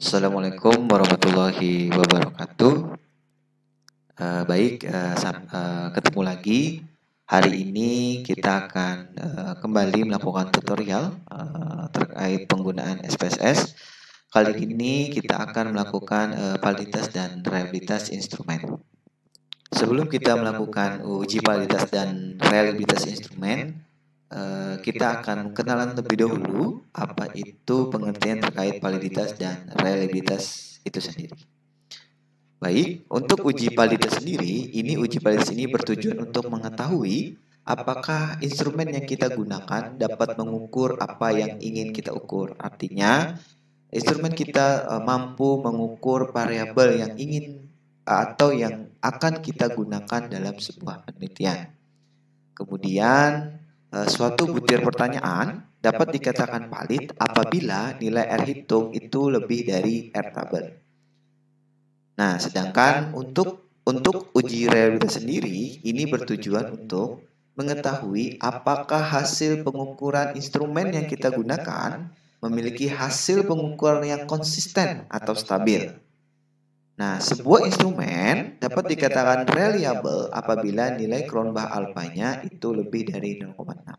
Assalamualaikum warahmatullahi wabarakatuh. Ketemu lagi. Hari ini kita akan kembali melakukan tutorial terkait penggunaan SPSS. Kali ini kita akan melakukan validitas dan reliabilitas instrumen. Sebelum kita melakukan uji validitas dan reliabilitas instrumen, kita akan kenalan lebih dahulu apa itu pengertian terkait validitas dan reliabilitas itu sendiri. Baik, untuk uji validitas sendiri, uji validitas ini bertujuan untuk mengetahui apakah instrumen yang kita gunakan dapat mengukur apa yang ingin kita ukur. Artinya, instrumen kita mampu mengukur variabel yang ingin atau yang akan kita gunakan dalam sebuah penelitian. Kemudian, suatu butir pertanyaan dapat dikatakan valid apabila nilai R hitung itu lebih dari R tabel. Nah, sedangkan untuk uji reliabilitas sendiri, ini bertujuan untuk mengetahui apakah hasil pengukuran instrumen yang kita gunakan memiliki hasil pengukuran yang konsisten atau stabil. Nah, sebuah instrumen dapat dikatakan reliable apabila nilai Cronbach alfanya itu lebih dari 0,6.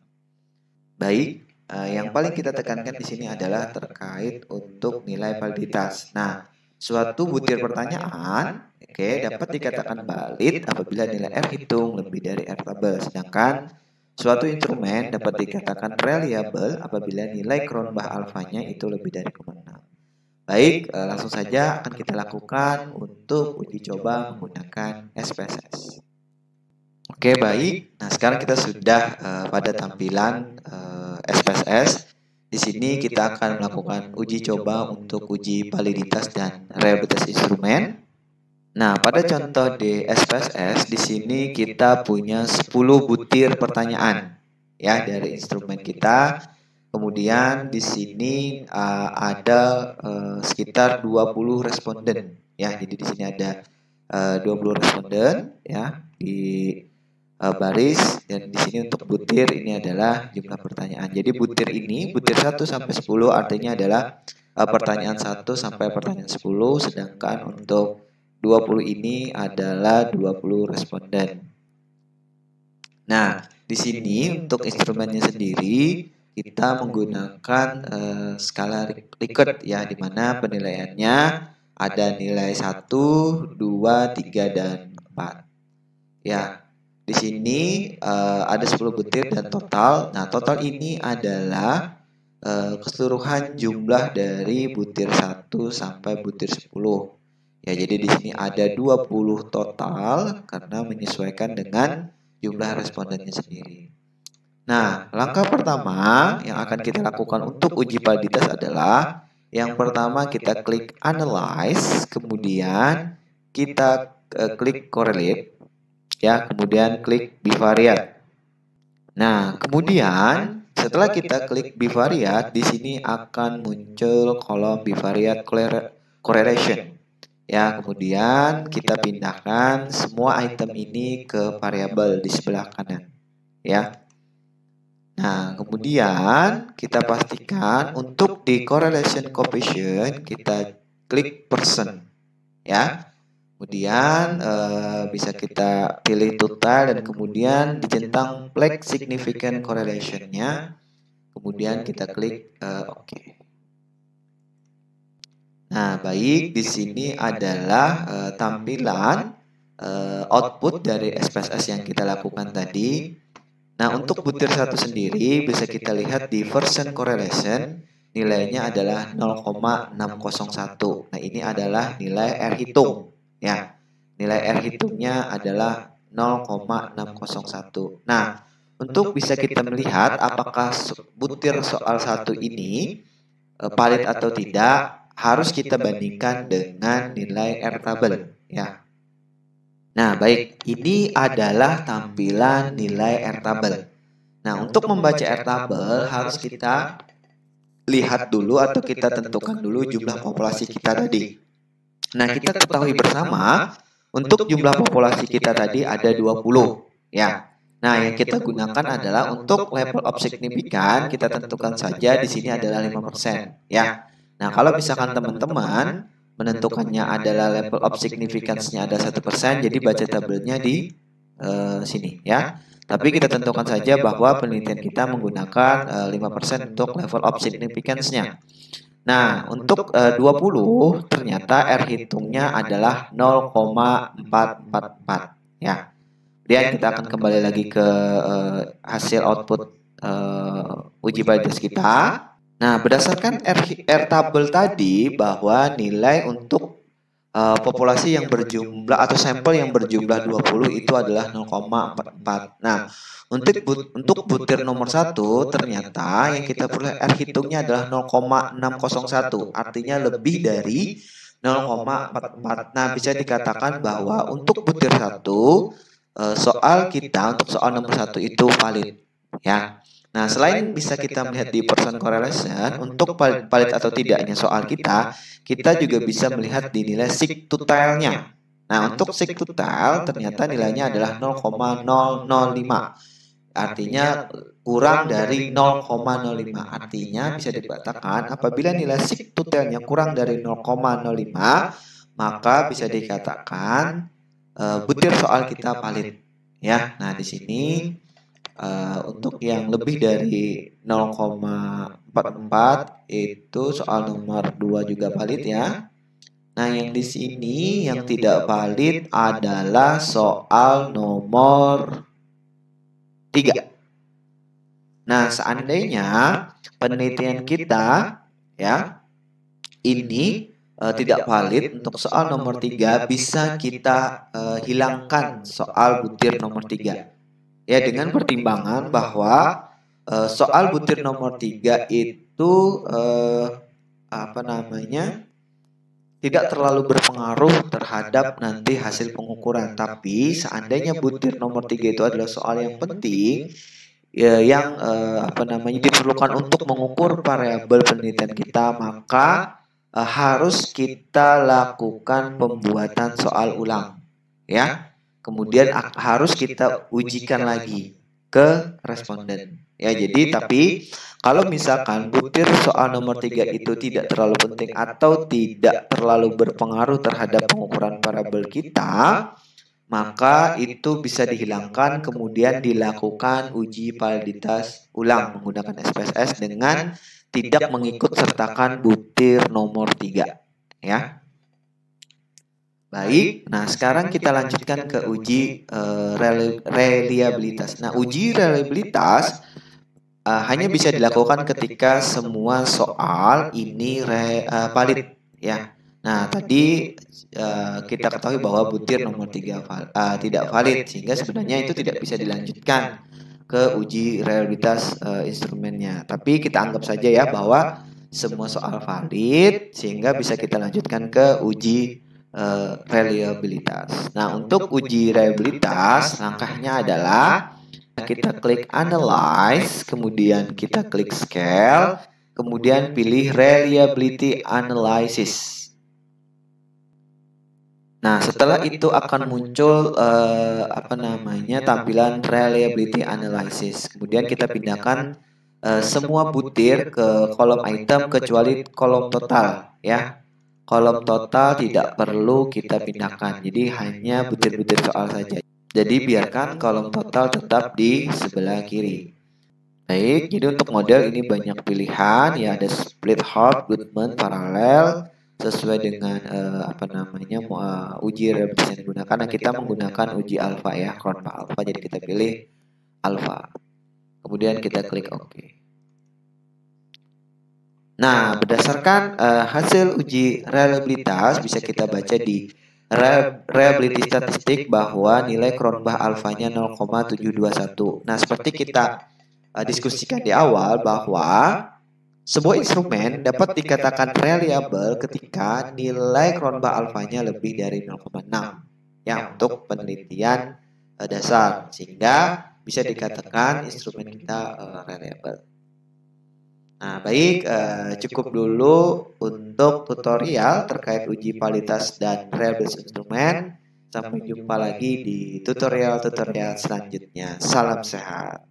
Baik, yang paling kita tekankan di sini adalah terkait untuk nilai validitas. Nah, suatu butir pertanyaan dapat dikatakan valid apabila nilai R hitung lebih dari R tabel. Sedangkan suatu instrumen dapat dikatakan reliable apabila nilai Cronbach alfanya itu lebih dari 0,6. Baik, langsung saja akan kita lakukan untuk uji coba menggunakan SPSS. Oke, baik. Nah, sekarang kita sudah pada tampilan SPSS. Di sini kita akan melakukan uji coba untuk uji validitas dan reliabilitas instrumen. Nah, pada contoh di SPSS di sini kita punya 10 butir pertanyaan ya dari instrumen kita. Kemudian di sini ada sekitar 20 responden ya. Jadi di sini ada 20 responden ya di baris, dan di sini untuk butir ini adalah jumlah pertanyaan. Jadi butir 1 sampai 10 artinya adalah pertanyaan 1 sampai pertanyaan 10, sedangkan untuk 20 ini adalah 20 responden. Nah, di sini untuk instrumennya sendiri kita menggunakan skala Likert ya, di mana penilaiannya ada nilai 1, 2, 3 dan 4. Ya, di sini ada 10 butir dan total. Nah, total ini adalah keseluruhan jumlah dari butir 1 sampai butir 10. Ya, jadi di sini ada 20 total karena menyesuaikan dengan jumlah respondennya sendiri. Nah, langkah pertama yang akan kita lakukan untuk uji validitas adalah yang pertama kita klik Analyze, kemudian kita klik Correlate, ya, kemudian klik Bivariate. Nah, kemudian setelah kita klik Bivariate, di sini akan muncul kolom Bivariate Correlation. Ya, kemudian kita pindahkan semua item ini ke variabel di sebelah kanan. Ya. Nah, kemudian kita pastikan untuk di correlation coefficient kita klik percent. Ya. Kemudian bisa kita pilih total dan kemudian dicentang flag significant correlation-nya. Kemudian kita klik OK. Nah, baik, di sini adalah tampilan output dari SPSS yang kita lakukan tadi. Nah, untuk butir 1 sendiri bisa kita lihat di version correlation nilainya adalah 0,601. Nah, ini adalah nilai R hitung ya. Nilai R hitungnya adalah 0,601. Nah, untuk bisa kita melihat apakah butir soal 1 ini valid atau tidak, harus kita bandingkan dengan nilai R tabel ya. Nah, baik, ini adalah tampilan nilai R tabel. Nah, untuk membaca R tabel harus kita lihat dulu atau kita tentukan dulu jumlah populasi kita tadi. Nah, kita ketahui bersama untuk jumlah populasi kita tadi ada 20 ya. Nah, yang kita gunakan adalah untuk level of significance kita tentukan saja di sini adalah 5% ya. Nah, kalau misalkan teman-teman menentukannya adalah level of significance-nya ada 1%, jadi baca tabelnya di sini ya. Tapi kita tentukan saja bahwa penelitian kita menggunakan 5% untuk level of significance-nya. Nah, untuk 20 ternyata R hitungnya adalah 0,444 ya. Kemudian kita akan kembali lagi ke hasil output uji validitas kita. Nah, berdasarkan R tabel tadi bahwa nilai untuk populasi yang berjumlah atau sampel yang berjumlah 20 itu adalah 0,44. Nah, untuk butir nomor 1 ternyata yang kita peroleh R hitungnya adalah 0,601, artinya lebih dari 0,44. Nah, bisa dikatakan bahwa untuk butir 1 soal kita untuk soal nomor 1 itu valid ya. Nah, selain bisa kita melihat di person correlation untuk valid atau tidaknya soal kita juga bisa melihat di nilai sigtotalnya. Nah, untuk sigtotal ternyata nilainya adalah 0,005. Artinya kurang dari 0,05. Artinya bisa dikatakan apabila nilai sigtotalnya kurang dari 0,05, maka bisa dikatakan butir soal kita valid ya. Nah, di sini untuk yang lebih dari 0,44 itu soal nomor 2 juga valid ya. Nah, yang di sini yang tidak valid adalah soal nomor 3. Nah, seandainya penelitian kita ya ini tidak valid untuk soal nomor 3, bisa kita hilangkan soal butir nomor 3. Ya, dengan pertimbangan bahwa soal butir nomor 3 itu tidak terlalu berpengaruh terhadap nanti hasil pengukuran. Tapi seandainya butir nomor 3 itu adalah soal yang penting yang diperlukan untuk mengukur variabel penelitian kita, maka harus kita lakukan pembuatan soal ulang ya. Kemudian harus kita ujikan lagi ke responden. Ya, jadi tapi kalau misalkan butir soal nomor 3 itu tidak terlalu penting atau tidak terlalu berpengaruh terhadap pengukuran variabel kita, maka itu bisa dihilangkan kemudian dilakukan uji validitas ulang menggunakan SPSS dengan tidak mengikut sertakan butir nomor 3 ya. Baik, nah sekarang kita lanjutkan ke uji reliabilitas. Nah, uji reliabilitas hanya bisa dilakukan ketika semua soal ini valid ya. Nah, tadi kita ketahui bahwa butir nomor 3 tidak valid, sehingga sebenarnya itu tidak bisa dilanjutkan ke uji reliabilitas instrumennya. Tapi kita anggap saja ya bahwa semua soal valid, sehingga bisa kita lanjutkan ke uji reliabilitas. Nah, untuk uji reliabilitas langkahnya adalah kita klik analyze, kemudian kita klik scale, kemudian pilih reliability analysis. Nah, setelah itu akan muncul tampilan reliability analysis. Kemudian kita pindahkan semua butir ke kolom item kecuali kolom total ya. Kolom total tidak perlu kita pindahkan, jadi hanya butir-butir soal saja. Jadi biarkan kolom total tetap di sebelah kiri. Baik, jadi untuk model ini banyak pilihan ya, ada split half, Goodman, paralel, sesuai dengan uji reliabilitas yang digunakan. Nah, kita menggunakan uji alpha ya, Cronbach alpha, jadi kita pilih alpha. Kemudian kita klik OK. Nah, berdasarkan hasil uji reliabilitas bisa kita baca di reliability statistik bahwa nilai Cronbach alfanya 0,721. Nah, seperti kita diskusikan di awal bahwa sebuah instrumen dapat dikatakan reliable ketika nilai Cronbach alfanya lebih dari 0,6 ya untuk penelitian dasar, sehingga bisa dikatakan instrumen kita reliable. Nah, baik, cukup dulu untuk tutorial terkait uji validitas dan reliabilitas instrumen. Sampai jumpa lagi di tutorial-tutorial selanjutnya. Salam sehat.